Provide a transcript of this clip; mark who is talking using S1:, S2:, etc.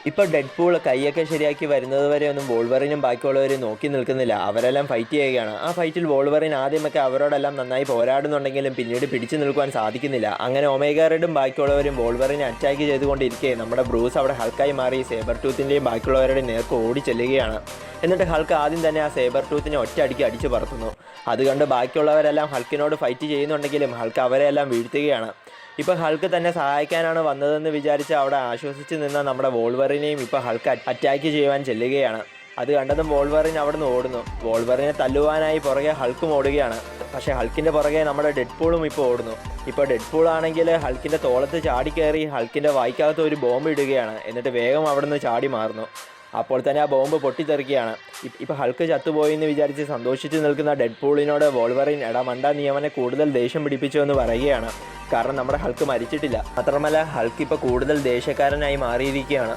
S1: ഇപ്പോൾ ഡെഡ്പൂൾ കൈയൊക്കെ ശരിയാക്കി വരുന്നത് വരെ ഒന്നും വോൾവറിനും ബാക്കിയുള്ളവരും നോക്കി നിൽക്കുന്നില്ല. അവരെല്ലാം ഫൈറ്റ് ചെയ്യുകയാണ്. ആ ഫൈറ്റിൽ വോൾവറിൻ ആദ്യമൊക്കെ അവരോടെല്ലാം നന്നായി പോരാടുന്നുണ്ടെങ്കിലും പിന്നീട് പിടിച്ചു നിൽക്കുവാൻ സാധിക്കുന്നില്ല. അങ്ങനെ ഒമേഗ റെഡും ബാക്കിയുള്ളവരും വോൾവറിനെ അറ്റാക്ക് ചെയ്തുകൊണ്ടിരിക്കെ നമ്മുടെ ബ്രൂസ് അവിടെ ഹൾക്കായി മാറി സേബർ ടൂത്തിൻ്റെയും ബാക്കിയുള്ളവരുടെ നേർക്ക് ഓടി ചെല്ലുകയാണ്. എന്നിട്ട് ഹൾക്ക് ആദ്യം തന്നെ ആ സേബർ ടൂത്തിനെ ഒറ്റയടിക്ക് അടിച്ചു പറത്തുന്നു. അത് കണ്ട് ബാക്കിയുള്ളവരെല്ലാം ഹൾക്കിനോട് ഫൈറ്റ് ചെയ്യുന്നുണ്ടെങ്കിലും ഹൾക്ക് അവരെല്ലാം വീഴ്ത്തുകയാണ്. ഇപ്പോൾ ഹൾക്ക് തന്നെ സഹായിക്കാനാണ് വന്നതെന്ന് വിചാരിച്ച് അവിടെ ആശ്വസിച്ച് നിന്ന നമ്മുടെ വോൾവറിനെയും ഇപ്പോൾ ഹൾക്ക് അറ്റാക്ക് ചെയ്യുവാൻ ചെല്ലുകയാണ്. അത് കണ്ടതും വോൾവറിൻ അവിടെ നിന്ന് ഓടുന്നു. വോൾവറിനെ തല്ലുവാനായി പുറകെ ഹൾക്കും ഓടുകയാണ്. പക്ഷേ ഹൾക്കിൻ്റെ പുറകെ നമ്മുടെ ഡെഡ്പൂളും ഇപ്പോൾ ഓടുന്നു. ഇപ്പോൾ ഡെഡ്പൂൾ ആണെങ്കിൽ ഹൾക്കിൻ്റെ തോളത്ത് ചാടിക്കയറി ഹൾക്കിൻ്റെ വായ്ക്കകത്ത് ഒരു ബോംബ് ഇടുകയാണ്. എന്നിട്ട് വേഗം അവിടെ നിന്ന് ചാടി മാറുന്നു. അപ്പോൾ തന്നെ ആ ബോംബ് പൊട്ടിത്തെറിക്കുകയാണ്. ഇപ്പോൾ ഹൾക്ക് ചത്തുപോയി എന്ന് വിചാരിച്ച് സന്തോഷിച്ച് നിൽക്കുന്ന ഡെഡ്പൂളിനോട് വോൾവറിൻ എടാ മണ്ട നീ അവനെ കൂടുതൽ ദേഷ്യം പിടിപ്പിച്ചു എന്ന് പറയുകയാണ്. കാരണം നമ്മുടെ ഹൾക്ക് മരിച്ചിട്ടില്ല. മാത്രമല്ല ഹൾക്ക് ഇപ്പോൾ കൂടുതൽ ദേഷ്യക്കാരനായി മാറിയിരിക്കുകയാണ്.